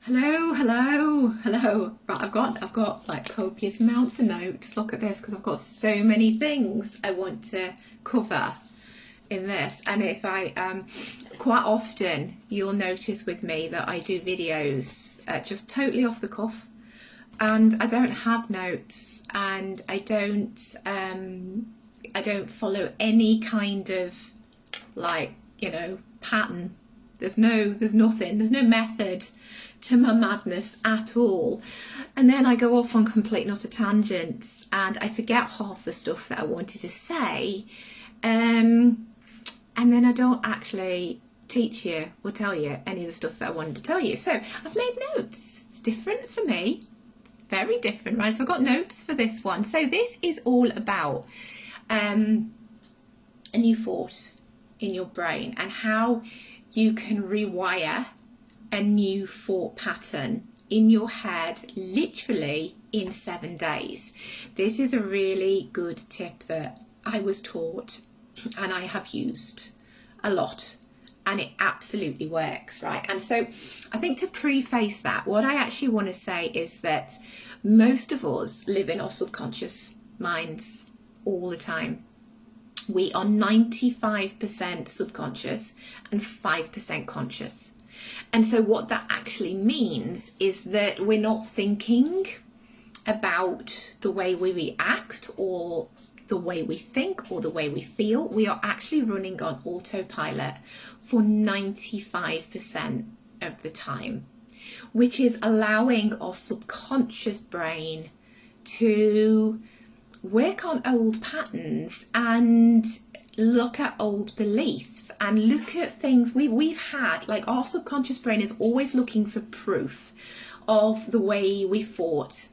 Hello, hello, hello. Right, I've got like copious amounts of notes. Look at this, because I've got so many things I want to cover in this. And if I quite often you'll notice with me that I do videos just totally off the cuff, and I don't have notes, and I don't follow any kind of pattern. There's nothing, there's no method to my madness at all. And then I go off on complete and utter tangents, and I forget half the stuff that I wanted to say. And then I don't actually teach you or tell you any of the stuff that I wanted to tell you. So I've made notes. It's different for me, very different, right? So I've got notes for this one. So this is all about a new thought in your brain and how you can rewire a new thought pattern in your head literally in 7 days. This is a really good tip that I was taught and I have used a lot, and it absolutely works, right? And so I think to preface that, what I actually want to say is that most of us live in our subconscious minds all the time. We are 95% subconscious and 5% conscious. And so what that actually means is that we're not thinking about the way we react or the way we think or the way we feel. We are actually running on autopilot for 95% of the time, which is allowing our subconscious brain to work on old patterns and look at old beliefs and look at things we've had. Like, our subconscious brain is always looking for proof of the way we thought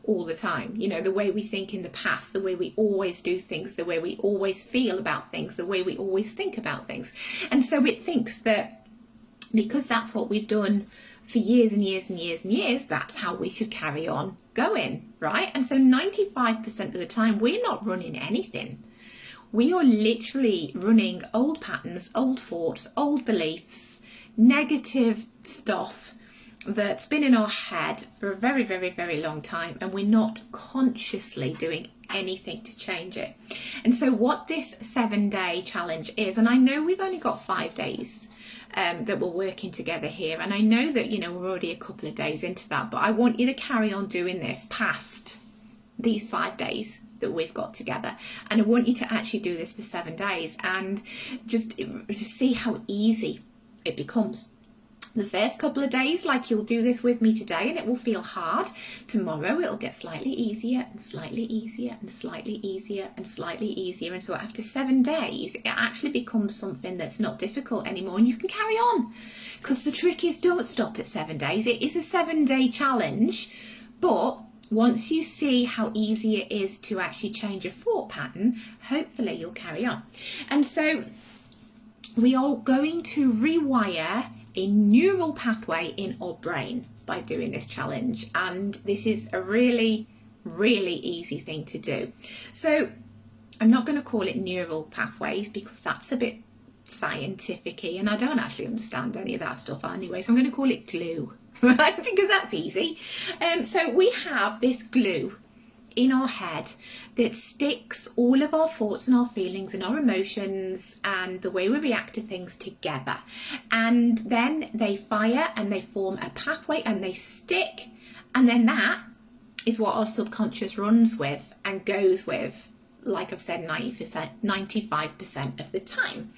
all the time. You know, the way we think in the past, the way we always do things, the way we always feel about things, the way we always think about things. And so it thinks that because that's what we've done for years and years and years and years, that's how we should carry on going, right? And so 95% of the time, we're not running anything. We are literally running old patterns, old thoughts, old beliefs, negative stuff that's been in our head for a very, very, very long time, and we're not consciously doing anything to change it. And so what this 7-day challenge is, and I know we've only got 5 days that we're working together here, and I know that we're already a couple of days into that, but I want you to carry on doing this past these 5 days that we've got together, and I want you to actually do this for 7 days and just see how easy it becomes. The first couple of days, like, you'll do this with me today and it will feel hard. Tomorrow it'll get slightly easier and slightly easier and slightly easier and slightly easier, and so after 7 days it actually becomes something that's not difficult anymore, and you can carry on, because the trick is, don't stop at 7 days. It is a 7-day challenge, but once you see how easy it is to actually change a thought pattern, hopefully you'll carry on. And so we are going to rewire a neural pathway in our brain by doing this challenge, and this is a really, really easy thing to do. So I'm not going to call it neural pathways because that's a bit scientific-y, and I don't actually understand any of that stuff anyway, so I'm going to call it glue, right? Because that's easy. So we have this glue in our head that sticks all of our thoughts and our feelings and our emotions and the way we react to things together, and then they fire and they form a pathway and they stick, and then that is what our subconscious runs with and goes with, like I've said, 95% of the time.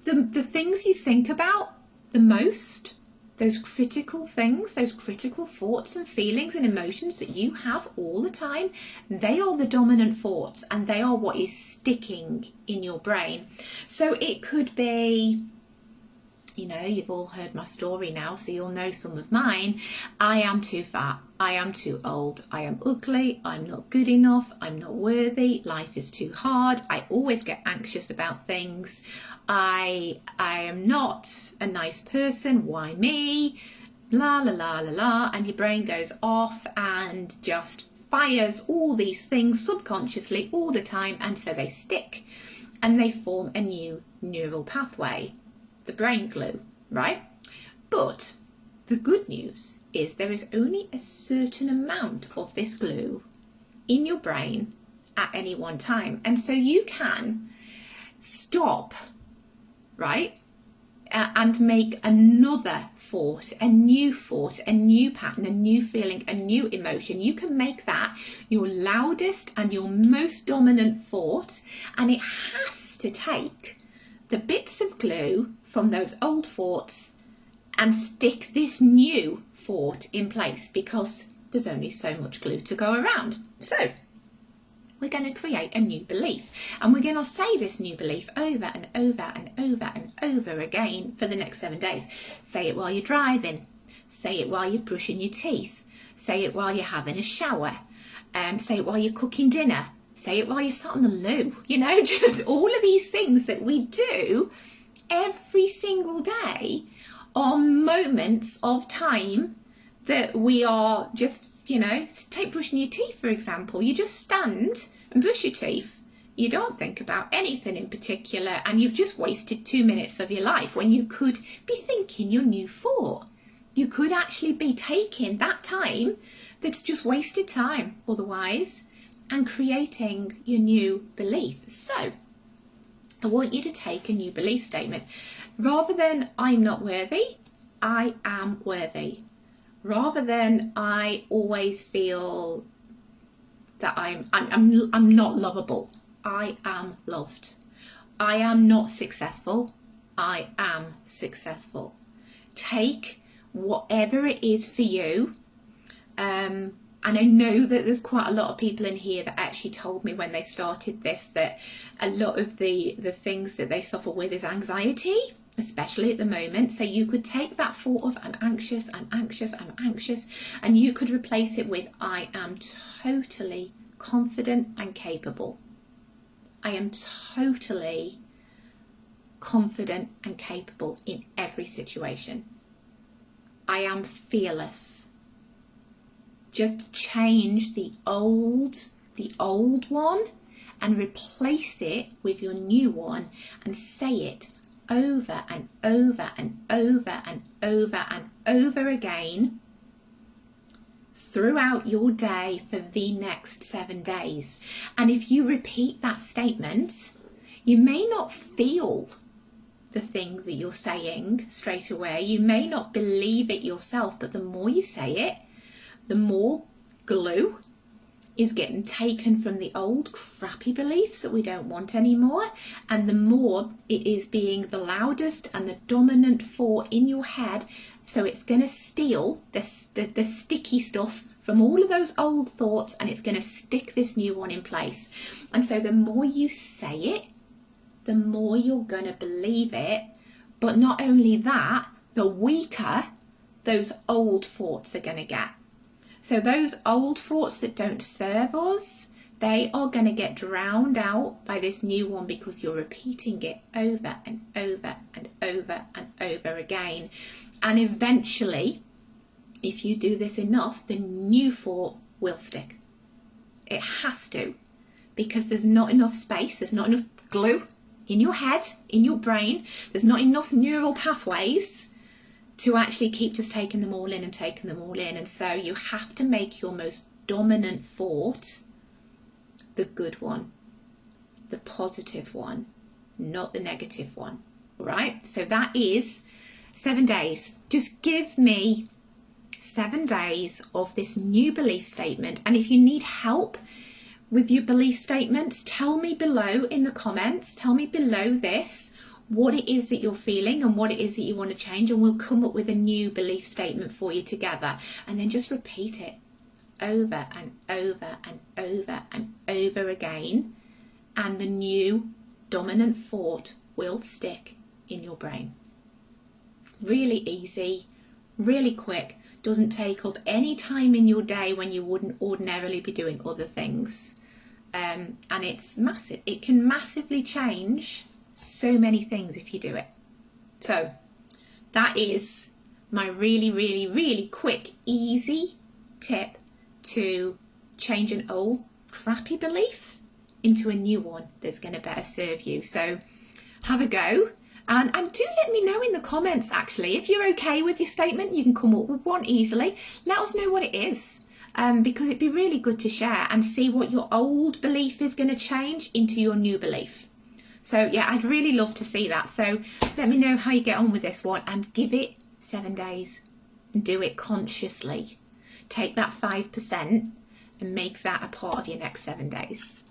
The things you think about the most, those critical things, those critical thoughts and feelings and emotions that you have all the time, they are the dominant thoughts, and they are what is sticking in your brain. So it could be, you've all heard my story now, so you'll know some of mine. I am too fat. I am too old. I am ugly. I'm not good enough. I'm not worthy. Life is too hard. I always get anxious about things. I am not a nice person. Why me? La la la la la. And your brain goes off and just fires all these things subconsciously all the time, and so they stick and they form a new neural pathway, the brain glue, right? But The good news is there is only a certain amount of this glue in your brain at any one time. And so you can stop, right? And make another thought, a new pattern, a new feeling, a new emotion. You can make that your loudest and your most dominant thought, and it has to take the bits of glue from those old thoughts and stick this new thought in place, because there's only so much glue to go around. So we're going to create a new belief, and we're going to say this new belief over and over and over and over again for the next 7 days. Say it while you're driving, say it while you're brushing your teeth, say it while you're having a shower, say it while you're cooking dinner, say it while you're sat on the loo, you know, just all of these things that we do every single day are moments of time that we are just, you know, take brushing your teeth, for example. You just stand and brush your teeth. You don't think about anything in particular, and you've just wasted 2 minutes of your life when you could be thinking your new thought. You could actually be taking that time that's just wasted time otherwise and creating your new belief. So I want you to take a new belief statement. Rather than I'm not worthy, I am worthy. Rather than I always feel that I'm not lovable, I am loved. I am not successful, I am successful. Take whatever it is for you. And I know that there's quite a lot of people in here that actually told me when they started this that a lot of the things that they suffer with is anxiety, especially at the moment. So you could take that thought of I'm anxious, and you could replace it with I am totally confident and capable. I am totally confident and capable in every situation. I am fearless. Just change the old one and replace it with your new one, and say it over and over and over and over and over again throughout your day for the next 7 days. And if you repeat that statement, you may not feel the thing that you're saying straight away. You may not believe it yourself, but the more you say it, the more glue is getting taken from the old crappy beliefs that we don't want anymore, and the more it is being the loudest and the dominant thought in your head. So it's going to steal the sticky stuff from all of those old thoughts, and it's going to stick this new one in place. And so the more you say it, the more you're going to believe it. But not only that, the weaker those old thoughts are going to get. So those old thoughts that don't serve us, they are going to get drowned out by this new one, because you're repeating it over and over and over and over again. And eventually, if you do this enough, the new thought will stick. It has to, because there's not enough space, there's not enough glue in your head, in your brain, there's not enough neural pathways to actually keep just taking them all in and taking them all in. And so you have to make your most dominant thought the good one, the positive one, not the negative one. All right, so that is 7 days. Just give me 7 days of this new belief statement. And if you need help with your belief statements, tell me below in the comments, tell me below this what it is that you're feeling and what it is that you want to change, and we'll come up with a new belief statement for you together. And then just repeat it over and over and over and over again, and the new dominant thought will stick in your brain. Really easy, really quick, doesn't take up any time in your day when you wouldn't ordinarily be doing other things. And it's massive. It can massively change so many things if you do it. So that is my really, really, really quick, easy tip to change an old crappy belief into a new one that's going to better serve you. So have a go. And do let me know in the comments, actually, if you're okay with your statement. You can come up with one easily. Let us know what it is, because it'd be really good to share and see what your old belief is going to change into your new belief. So yeah, I'd really love to see that. So let me know how you get on with this one, and give it 7 days and do it consciously. Take that 5% and make that a part of your next 7 days.